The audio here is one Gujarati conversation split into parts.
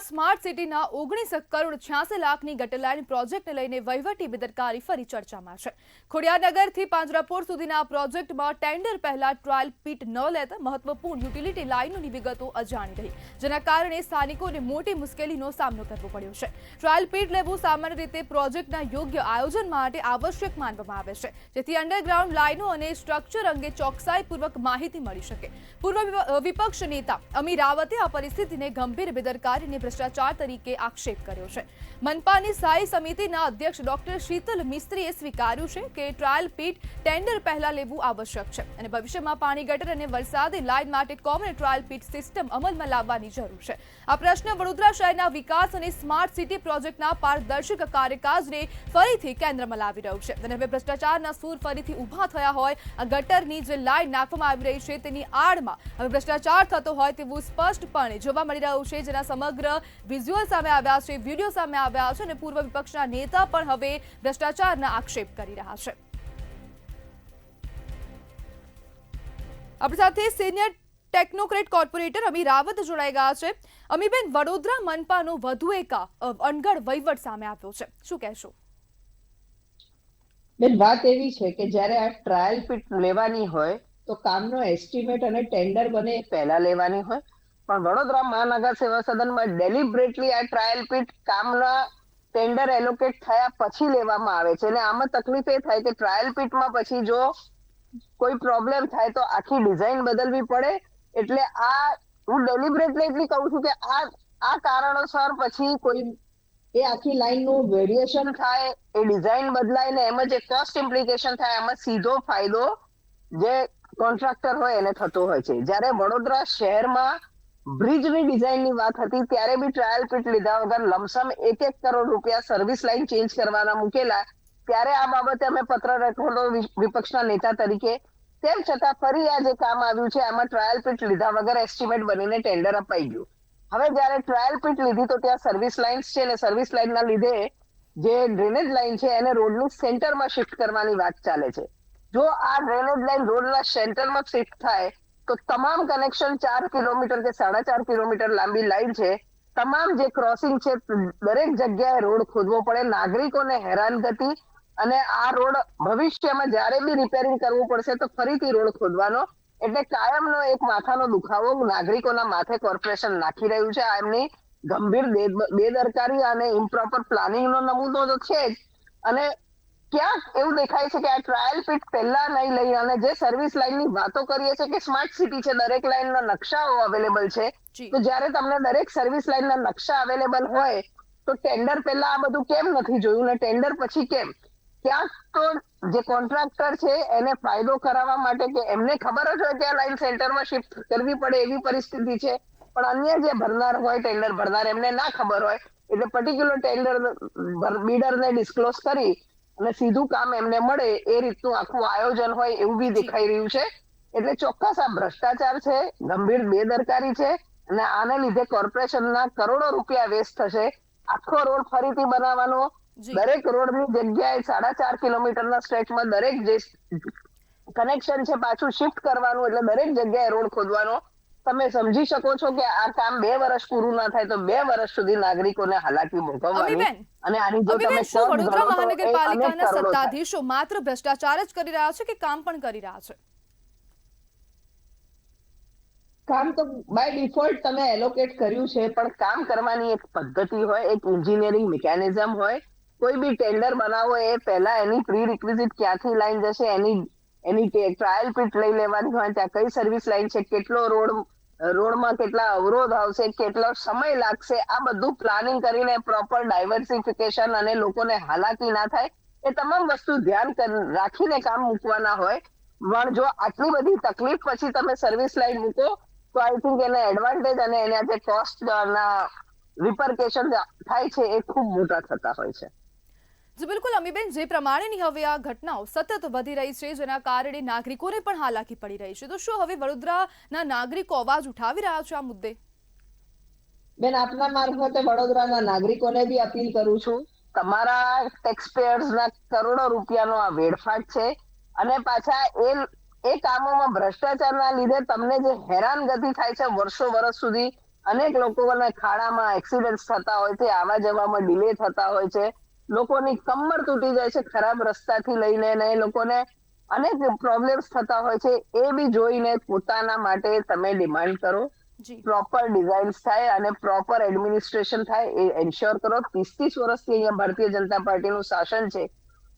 સ્માર્ટ સિટીના 19 કરોડ 86 લાખની ગટર લાઇન પ્રોજેક્ટને લઈને વહીવટી બેદરકારી ફરી ચર્ચામાં છે. ખોડિયારનગરથી પાંજરાપોળ સુધીના પ્રોજેક્ટમાં ટેન્ડર પહેલા ટ્રાયલ પીટ ન લેતા મહત્વપૂર્ણ યુટિલિટી લાઇનોની વિગતો અજાણી રહી, જેના કારણે સ્થાનિકોને મોટી મુશ્કેલીનો સામનો કરવો પડ્યો છે. ટ્રાયલ પીટ લેવું સામાન્ય રીતે પ્રોજેક્ટના યોગ્ય આયોજન માટે આવશ્યક માનવામાં આવે છે, જેથી અંડરગ્રાઉન્ડ લાઇનો અને સ્ટ્રક્ચર અંગે ચોકસાઈપૂર્વક માહિતી મળી શકે. પૂર્વ વિપક્ષ નેતા અમી રાવતે આ પરિસ્થિતિને ગંભીર બેદરકારી અને ભ્રષ્ટાચાર તરીકે આક્ષેપ કર્યો છે. મનપાની સ્થાયી સમિતિના અધ્યક્ષ ડોક્ટર શીતલ મિસ્ત્રીએ સ્વીકાર્યું છે કે ટ્રાયલ પીટ ટેન્ડર પહેલા લેવું આવશ્યક છે અને ભવિષ્યમાં પાણી ગટર અને વરસાદી લાઇન માટે કોમન ટ્રાયલ પીટ સિસ્ટમ અમલમાં લાવવાની જરૂર છે. આ પ્રશ્ન વડોદરા શહેરના વિકાસ અને સ્માર્ટ સિટી પ્રોજેક્ટના પારદર્શક કાર્યકાજને ફરીથી કેન્દ્રમાં લાવી રહ્યું છે અને હવે ભ્રષ્ટાચારના સૂર ફરીથી ઊભા થયા હોય. આ ગટરની જે લાઇન નાખવામાં આવી રહી છે તેની આડમાં હવે ભ્રષ્ટાચાર થતો હોય તેવું સ્પષ્ટપણે જોવા મળી રહ્યું છે, જેના સમગ્ર વિઝ્યુઅલ સામે આવ્યા છે, વિડીયો સામે આવ્યા છે અને પૂર્વ વિપક્ષના નેતા પણ હવે ભ્રષ્ટાચારના આક્ષેપ કરી રહ્યા છે. આપણી સાથે સિનિયર ટેકનોક્રેટ કોર્પોરેટર અમી રાવત જોડાઈ ગયા છે. અમીબેન, વડોદરા મનપાનો વધુ એક અનગઢ વહીવટ સામે આવ્યો છે, શું કહેશો? બેન, વાત એવી છે કે જ્યારે આ ટ્રાયલ પીટ લેવાની હોય તો કામનો એસ્ટિમેટ અને ટેન્ડર બને એ પહેલા લેવાની હોય, પણ વડોદરા મહાનગર સેવા સદનમાં ડેલિબરેટલી આ ટ્રાયલ પીટ કામના ટેન્ડર એલોકેટ થયા પછી લેવામાં આવે છે. અને આમાં તકલીફ એ થાય કે ટ્રાયલ પીટમાં પછી જો કોઈ પ્રોબ્લેમ થાય તો આખી ડિઝાઇન બદલવી પડે. એટલે હું ડેલિબરેટલી એટલી કહું છું કે આ કારણોસર પછી કોઈ એ આખી લાઈનનું વેરિએશન થાય, એ ડિઝાઇન બદલાય ને એમાં જે કોસ્ટ ઇમ્પ્લિકેશન થાય એમાં સીધો ફાયદો જે કોન્ટ્રાક્ટર હોય એને થતો હોય છે. જ્યારે વડોદરા શહેરમાં બ્રિજની ડિઝાઇનની વાત હતી ત્યારે બી ટ્રાયલ પીટ લીધા વગર લમસમ 1 કરોડ રૂપિયા સર્વિસ લાઇન ચેન્જ કરવાના મૂકેલા. ત્યારે આ બાબતે અમે પત્ર લખ્યો વિપક્ષના નેતા તરીકે. તેમ છતાં ફરી આ જે કામ આવ્યું છે એમાં ટ્રાયલ પીટ લીધા વગર એસ્ટિમેટ બનીને ટેન્ડર અપાઈ ગયું. હવે જ્યારે ટ્રાયલ પીટ લીધી તો ત્યાં સર્વિસ લાઇન્સ છે ને સર્વિસ લાઇનના લીધે જે ડ્રેનેજ લાઇન છે એને રોડની સેન્ટરમાં શિફ્ટ કરવાની વાત ચાલે છે. જો આ ડ્રેનેજ લાઇન રોડના સેન્ટરમાં શિફ્ટ થાય તો તમામ કનેક્શન 4 કિલોમીટર કે 4.5 કિલોમીટર લાંબી લાઇન છે, તમામ જે ક્રોસિંગ છે દરેક જગ્યાએ રોડ ખોદવો પડે, નાગરિકોને હેરાનગતિ. અને આ રોડ ભવિષ્યમાં જ્યારે બી રિપેરિંગ કરવું પડશે તો ફરીથી રોડ ખોદવાનો, એટલે કાયમનો એક માથાનો દુખાવો નાગરિકોના માથે કોર્પોરેશન નાખી રહ્યું છે. આ એમની ગંભીર બેદરકારી અને ઇમ્પ્રોપર પ્લાનિંગનો નમૂનો તો છે જ. અને ક્યાંક એવું દેખાય છે કે આ ટ્રાયલ પીટ પહેલા નહીં લઈ અને જે સર્વિસ લાઇનની વાતો કરીએ છીએ કે સ્માર્ટ સિટી છે, દરેક લાઇનના નકશાઓ અવેલેબલ છે, તો જ્યારે તમને દરેક સર્વિસ લાઇનના નકશા અવેલેબલ હોય તો ટેન્ડર પહેલા આ બધું કેમ નથી જોયું ને ટેન્ડર પછી કેમ? ક્યાંક તો જે કોન્ટ્રાક્ટર છે એને ફાયદો કરાવવા માટે કે એમને ખબર જ હોય કે આ લાઇન સેન્ટરમાં શિફ્ટ કરવી પડે એવી પરિસ્થિતિ છે, પણ અન્ય જે ભરનાર હોય ટેન્ડર ભરનાર એમને ના ખબર હોય એટલે પર્ટિક્યુલર ટેન્ડર બીડરને ડિસ્ક્લોઝ કરી અને સીધું કામ એમને મળે એ રીતનું આખું આયોજન હોય એવું બી દેખાઈ રહ્યું છે. એટલે ચોક્કસ આ ભ્રષ્ટાચાર છે, ગંભીર બેદરકારી છે અને આને લીધે કોર્પોરેશનના કરોડો રૂપિયા વેસ્ટ થશે. આખો રોડ ફરીથી બનાવવાનો, દરેક રોડની જગ્યાએ 4.5 કિલોમીટરના સ્ટ્રેચમાં દરેક જે કનેક્શન છે પાછું શિફ્ટ કરવાનું, એટલે દરેક જગ્યાએ રોડ ખોદવાનો. તમે સમજી શકો છો કે આ કામ 2 વર્ષ પૂરું ના થાય તો 2 વર્ષ સુધી નાગરિકોને હાલાકી ભોગવવાની. અને આની જો તમે વડોદરા મહાનગરપાલિકાના સત્તાધીશો માત્ર ભ્રષ્ટાચાર જ કરી રહ્યા છે કે કામ પણ કરી રહ્યા છે? કામ તો બાય ડિફોલ્ટ તમે એલોકેટ કર્યું છે, પણ કામ કરવાની એક પદ્ધતિ હોય, એક એન્જિનિયરિંગ મિકેનિઝમ હોય. કોઈ બી ટેન્ડર બનાવો એ પહેલા એની પ્રી રિક્વિઝિટ ક્યાંથી લાઈન જશે એની ટ્રાયલ પીટ લઈ લેવાની હોય, ત્યાં કઈ સર્વિસ લાઈન છે, કેટલો રોડમાં કેટલા અવરોધ આવશે, કેટલો સમય લાગશે, આ બધું પ્લાનિંગ કરીને પ્રોપર ડાયવર્સિફિકેશન અને લોકોને હાલાકી ના થાય એ તમામ વસ્તુ ધ્યાન રાખીને કામ મૂકવાના હોય. પણ જો આટલી બધી તકલીફ પછી તમે સર્વિસ લાઈન મૂકો તો આઈ થિંક એને એડવાન્ટેજ અને એના જે કોસ્ટ ના રિપરકેશન થાય છે એ ખૂબ મોટા થતા હોય છે. જી બિલકુલ અમીબેન, જે પ્રમાણેની હવે આ ઘટનાઓ સતત વધી રહી છે જેના કારણે નાગરિકોને પણ હાલાકી પડી રહી છે, તો શું હવે વડોદરાના નાગરિકો અવાજ ઉઠાવી રહ્યા છે આ મુદ્દે? બેન, આપના મારફતે વડોદરાના નાગરિકોને બી અપીલ કરું છું, તમારા ટેક્સપેયર્સના કરોડો રૂપિયાનો આ વેડફાટ છે અને પાછા એ કામોમાં ભ્રષ્ટાચારના લીધે તમને જે હેરાનગતિ થાય છે વર્ષો વર્ષ સુધી, અનેક લોકોના ખાડામાં એક્સિડન્ટ થતા હોય છે, આવવા જવામાં ડિલે થતા હોય છે, લોકોની કમર તૂટી જાય છે ખરાબ રસ્તાથી લઈને, ને એ લોકોને અનેક પ્રોબ્લેમ્સ થતા હોય છે. એ બી જોઈને પોતાના માટે તમે ડિમાન્ડ કરો, જી પ્રોપર ડિઝાઇન્સ થાય અને પ્રોપર એડમિનિસ્ટ્રેશન થાય, એ એન્શ્યોર કરો. 30 વર્ષથી અહીંયા ભારતીય જનતા પાર્ટીનું શાસન છે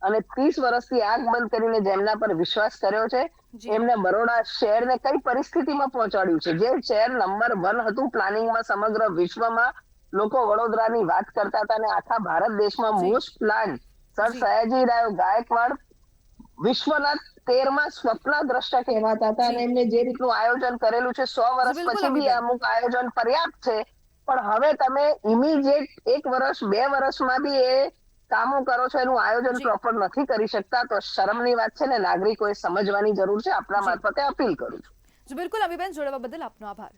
અને 30 વર્ષથી આંખ બંધ કરીને જેમના પર વિશ્વાસ કર્યો છે, જી એમને બરોડા શહેરને કઈ પરિસ્થિતિમાં પહોંચાડ્યું છે. જે શહેર નંબર 1 હતું પ્લાનિંગમાં સમગ્ર વિશ્વમાં, લોકો વડોદરાની વાત કરતા હતા અને આખા ભારત દેશમાં જી મોસ્ટ પ્લાન સર જી સયાજીરાવ ગાયકવાડ વિશ્વના 13મા સ્વપ્નદ્રષ્ટા કહેવાતા હતા અને જી એમને જે રીતનું આયોજન કરેલું છે 100 જી વર્ષ બિલકુલ પછી બી અમીબેન. અમુક આયોજન પર્યાપ્ત છે. પણ હવે તમે ઇમિડિયેટ 1 વર્ષ 2 વર્ષમાં બી એ કામો કરો છો, એનું આયોજન જી પ્રોપર નથી કરી શકતા, તો શરમની વાત છે ને નાગરિકોએ સમજવાની જરૂર છે. આપણા જી મારફતે અપીલ કરું છું. જી બિલકુલ અમીબેન, જોડાવા બદલ આપનો આભાર.